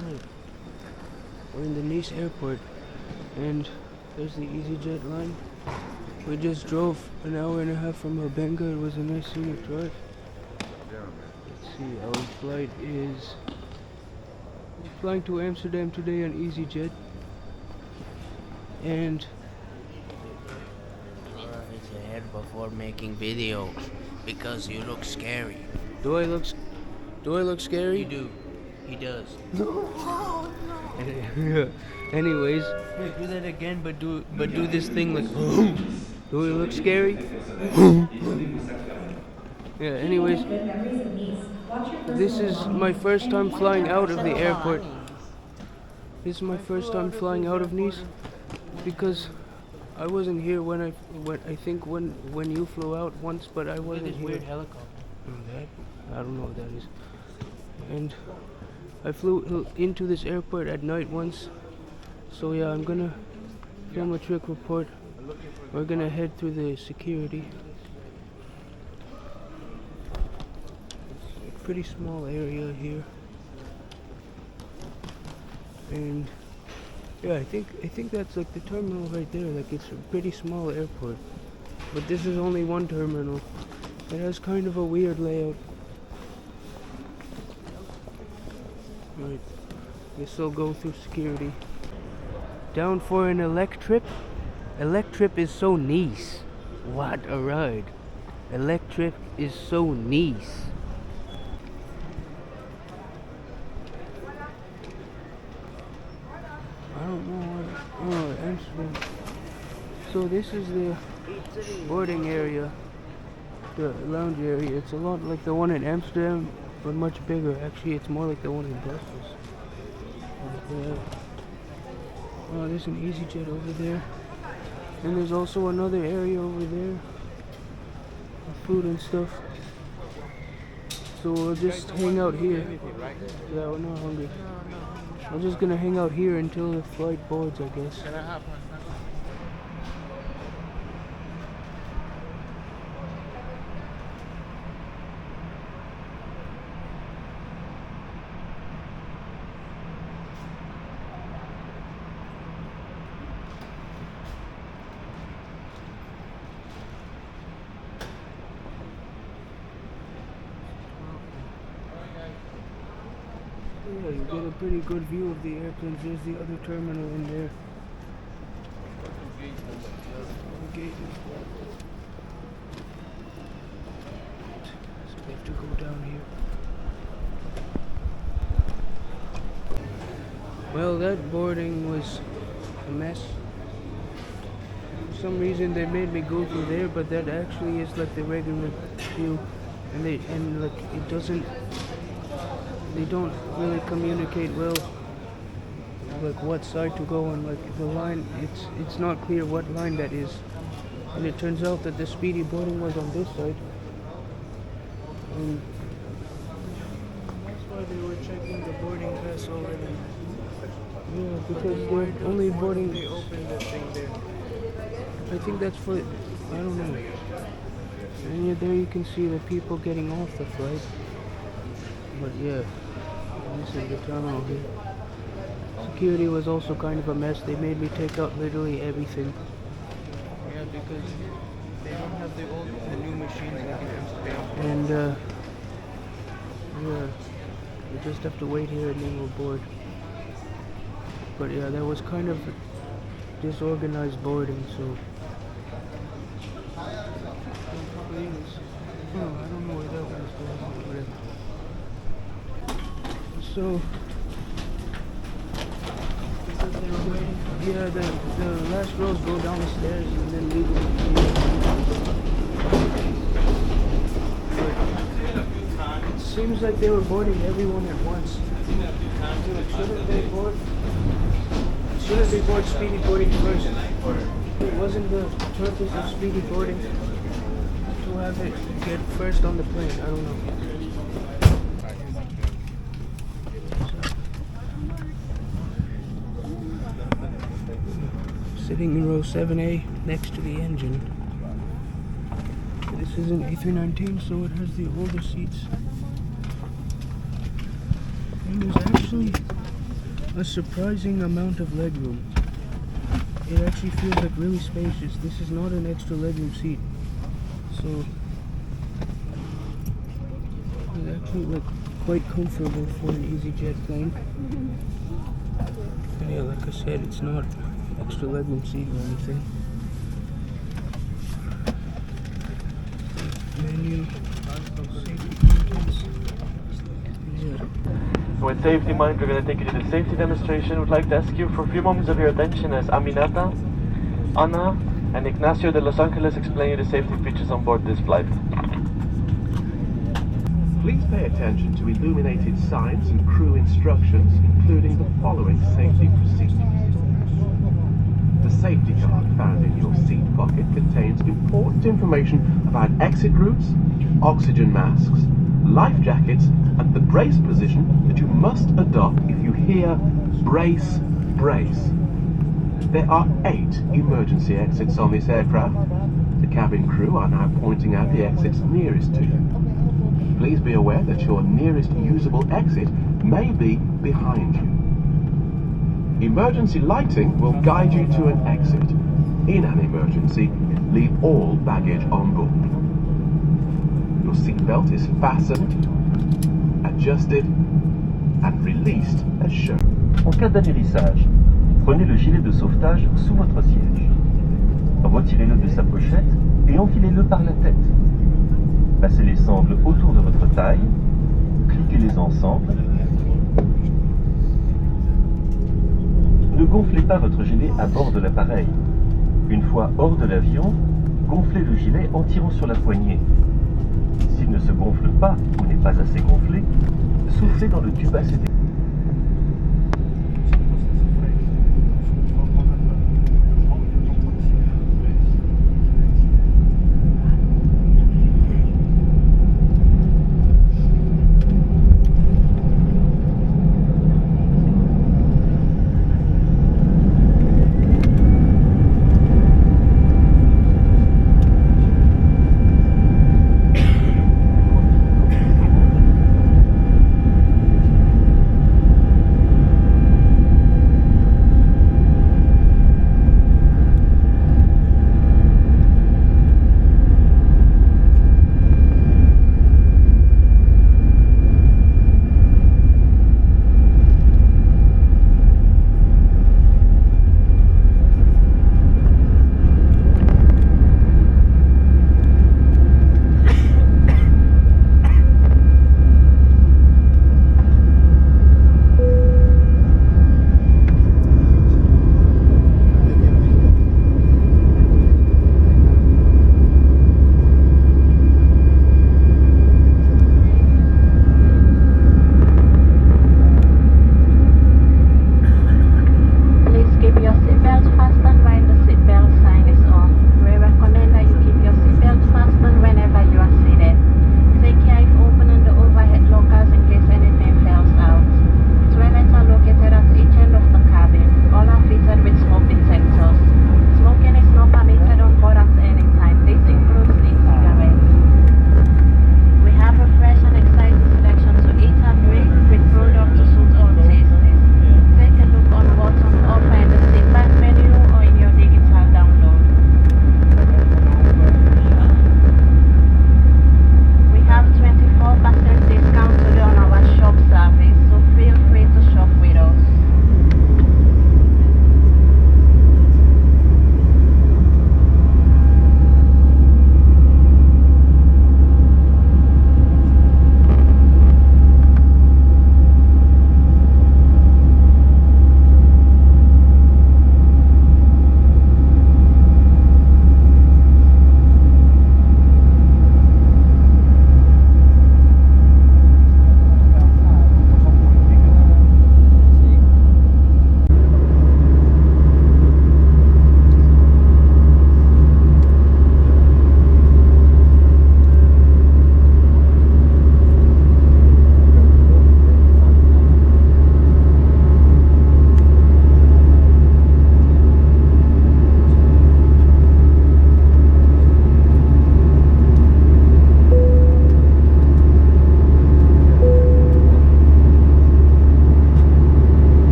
Right. We're in the Nice airport, and there's the Easyjet line. We just drove an hour and a half from Albenga. It was a nice scenic drive. Let's see, our flight is flying to Amsterdam today on Easyjet, and It's ahead before making videos because you look scary. do I look scary? You do. He does. Anyways, wait, do that again, but do this thing like. Do we look scary? Yeah. Anyways, this is my first time flying out of the airport. This is my first time flying out of Nice because I wasn't here when I think when you flew out once, but I wasn't here. Weird helicopter. I don't know what that is. And I flew into this airport at night once. So yeah, I'm gonna film a trick report. We're gonna head through the security. It's a pretty small area here. And yeah, I think that's like the terminal right there. Like it's a pretty small airport. But this is only one terminal. It has kind of a weird layout. Right. Guess I'll go through security. Down for an Electrip. Electrip is so Nice. What a ride. Electrip is so Nice. I don't know what. Oh, Amsterdam. So this is the boarding area. The lounge area. It's a lot like the one in Amsterdam, but much bigger. Actually, it's more like the one in Brussels. Oh, there's an Easyjet over there. And there's also another area over there with food and stuff. So we'll just hang out here. Yeah, we're not hungry. We're just gonna hang out here until the flight boards, I guess. Yeah, you get a pretty good view of the airplanes. There's the other terminal in there. The gate is locked. So we have to go down here. Well, that boarding was a mess. For some reason they made me go through there, but that actually is like the regular view, and like it doesn't. They don't really communicate well, like what side to go on. Like the line, it's not clear what line that is, and it turns out that the speedy boarding was on this side. And that's why they were checking the boarding pass already. Yeah, because they're only boarding. They opened the thing there. I think that's for, I don't know. And yeah, there you can see the people getting off the flight. But yeah, this is the terminal here. Security was also kind of a mess. They made me take out literally everything. Yeah, because they don't have the new machines like in Amsterdam. And yeah, we just have to wait here and then we'll board. But yeah, there was kind of disorganized boarding, so. Oh, I don't know where that one's going. So, yeah, the last rows go down the stairs and then leave them. It seems like they were boarding everyone at once. Shouldn't they board speedy boarding first? It wasn't the purpose of speedy boarding to have it get first on the plane. I don't know. Sitting in row 7A next to the engine. This is an A319, so it has the older seats. And there's actually a surprising amount of legroom. It actually feels like really spacious. This is not an extra legroom seat, so it's actually like quite comfortable for an Easyjet plane. And yeah, like I said, it's not extra legroom seat or anything. Menu, safety contents. Yeah. With safety in mind, we're going to take you to the safety demonstration. We'd like to ask you for a few moments of your attention as Aminata, Anna, and Ignacio de Los Angeles explain you the safety features on board this flight. Please pay attention to illuminated signs and crew instructions, including the following safety procedures. The safety card found in your seat pocket contains important information about exit routes, oxygen masks, life jackets, and the brace position that you must adopt if you hear brace, brace. There are 8 emergency exits on this aircraft. The cabin crew are now pointing out the exits nearest to you. Please be aware that your nearest usable exit may be behind you. Emergency lighting will guide you to an exit. In an emergency, leave all baggage on board. Your seatbelt is fastened, adjusted, and released as shown. En cas d'atterrissage, prenez le gilet de sauvetage sous votre siège. Retirez-le de sa pochette et enfilez-le par la tête. Passez les sangles autour de votre taille, cliquez-les ensemble. Ne gonflez pas votre gilet à bord de l'appareil. Une fois hors de l'avion, gonflez le gilet en tirant sur la poignée. S'il ne se gonfle pas ou n'est pas assez gonflé, soufflez dans le tube ACD.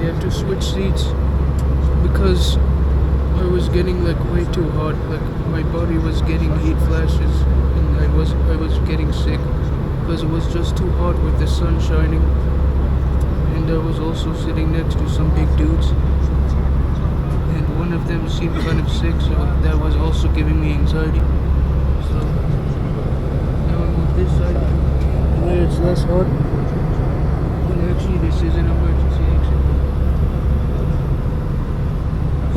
had to switch seats because I was getting like way too hot. Like my body was getting heat flashes, and I was getting sick because it was just too hot with the sun shining. And I was also sitting next to some big dudes, and one of them seemed kind of sick, so that was also giving me anxiety. So now I'm on this side where it's less hot. And actually this is an emergency exit.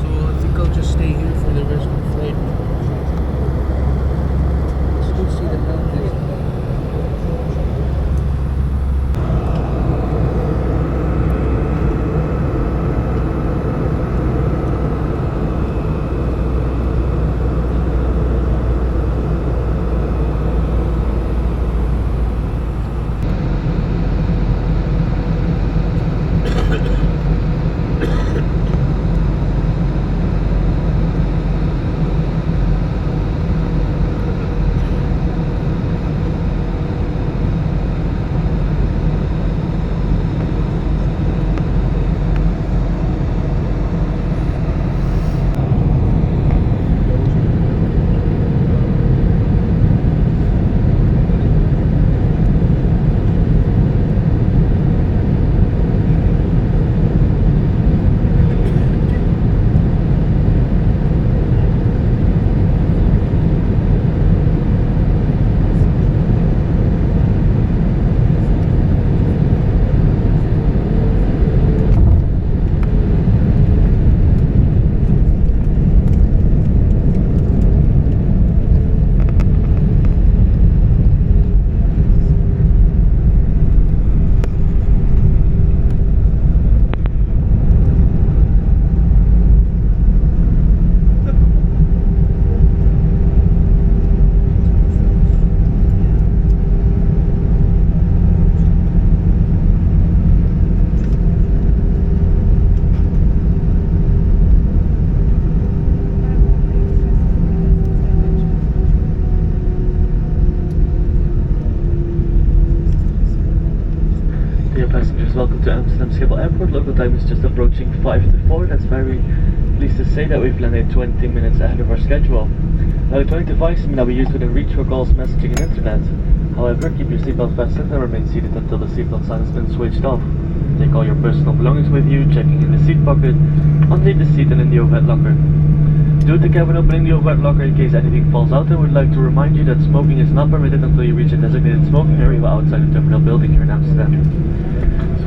So I think I'll just stay here for the rest of the flight. Still see the mountains. Welcome to Amsterdam Schiphol Airport. Local time is just approaching 5 to 4. That's very pleased to say that we've landed 20 minutes ahead of our schedule. Now, electronic devices may now be used within reach for calls, messaging and internet. However, keep your seatbelt fastened and remain seated until the seatbelt sign has been switched off. Take all your personal belongings with you, checking in the seat pocket, underneath the seat and in the overhead locker. Due to cabin opening the overhead locker in case anything falls out, I would like to remind you that smoking is not permitted until you reach a designated smoking area outside the terminal building here in Amsterdam.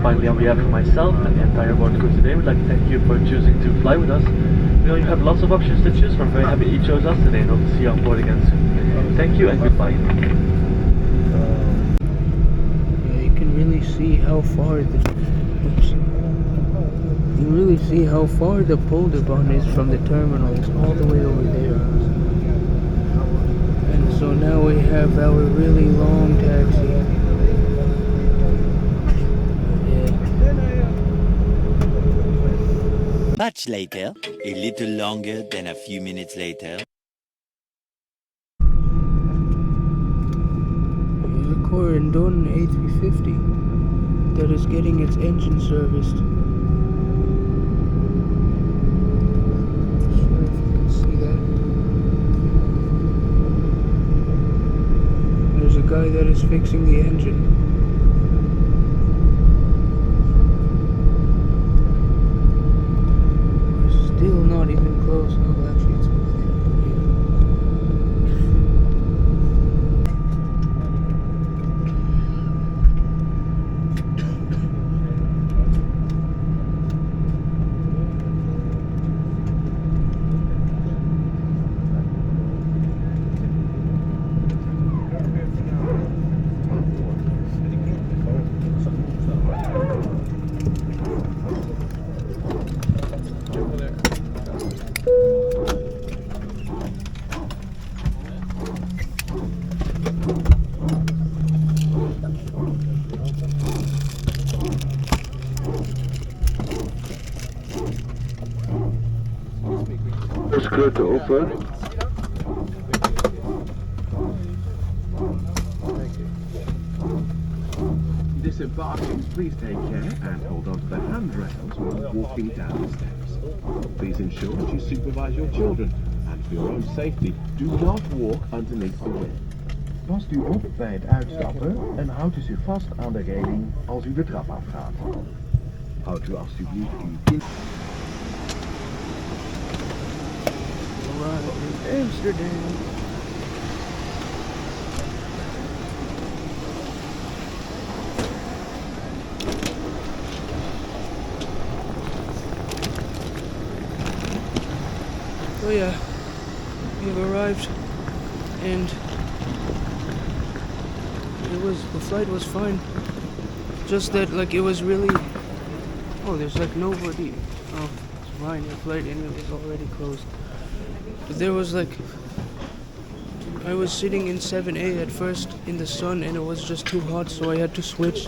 Finally, on behalf of myself and the entire board crew today, we'd like to thank you for choosing to fly with us. We know you have lots of options to choose from. Very happy you chose us today and hope to see you on board again soon. Thank you and goodbye. Yeah, you can really see how far you really see how far the polderbaan is from the terminal. It's all the way over there. And so now we have our really long taxi. Much later, a little longer than a few minutes later. A Corendon A350 that is getting its engine serviced. Not sure if you can see that. There's a guy that is fixing the engine. Still not even close. No, actually it's over there. Sluiten open. This embarking, please take care and hold on to the handrails while walking down the steps. Please ensure that you supervise your children, and for your own safety, do not walk underneath the wheel. Past u op bij het uitstappen en houdt u zich vast aan de reling als u de trap afgaat. Houdt u alstublieft uw kind. Arrived in Amsterdam. Oh yeah, we've arrived, and the flight was fine. Just that, like, it was really, oh, there's like nobody. Oh, it's fine, the flight and it was already closed. But there was like, I was sitting in 7A at first in the sun, and it was just too hot, so I had to switch.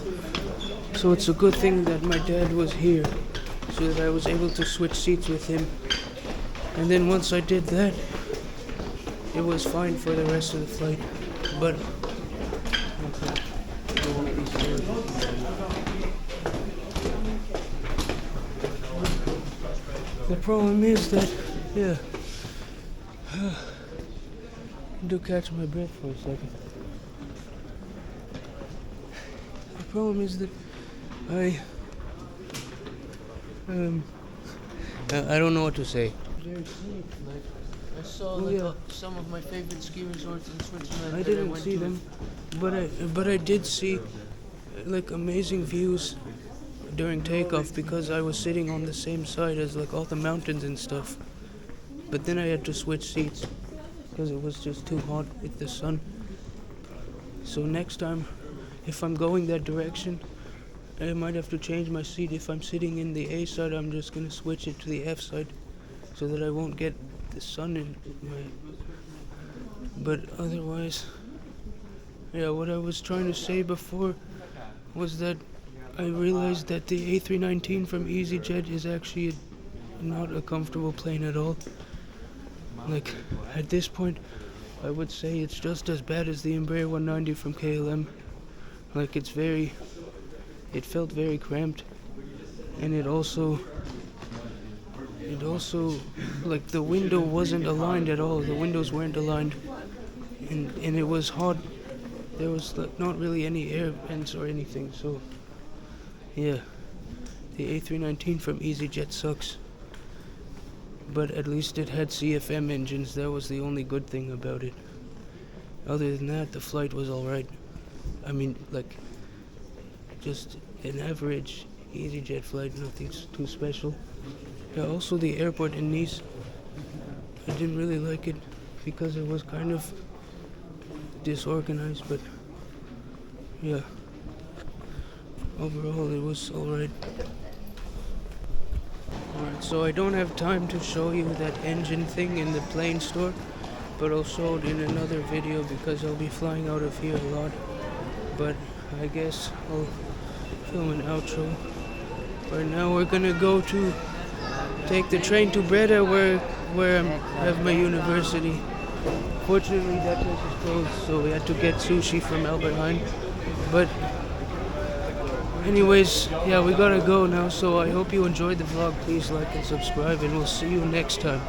So it's a good thing that my dad was here, so that I was able to switch seats with him. And then once I did that, it was fine for the rest of the flight. But the problem is that, yeah, I do catch my breath for a second. The problem is that I don't know what to say. Very safe, like I saw some of my favorite ski resorts in Switzerland. I didn't see them, but I did see like amazing views during takeoff because I was sitting on the same side as like all the mountains and stuff. But then I had to switch seats because it was just too hot with the sun. So next time, if I'm going that direction, I might have to change my seat. If I'm sitting in the A side, I'm just gonna switch it to the F side so that I won't get the sun in my. But otherwise, yeah, what I was trying to say before was that I realized that the A319 from Easyjet is actually not a comfortable plane at all. Like, at this point, I would say it's just as bad as the Embraer 190 from KLM. Like, it felt very cramped, and it also, like, the window wasn't aligned at all. The windows weren't aligned, and it was hot. There was like, not really any air vents or anything, so yeah, the A319 from Easyjet sucks. But at least it had CFM engines. That was the only good thing about it. Other than that, the flight was alright. I mean, like, just an average Easyjet flight, nothing too special. Yeah, also the airport in Nice, I didn't really like it because it was kind of disorganized, but yeah, overall it was alright. Alright, so I don't have time to show you that engine thing in the plane store, but I'll show it in another video because I'll be flying out of here a lot. But I guess I'll film an outro. Right now we're gonna go to take the train to Breda where I have my university. Fortunately that place is closed, so we had to get sushi from Albert Heijn. But anyways, yeah, we gotta go now, so I hope you enjoyed the vlog. Please like and subscribe, and we'll see you next time.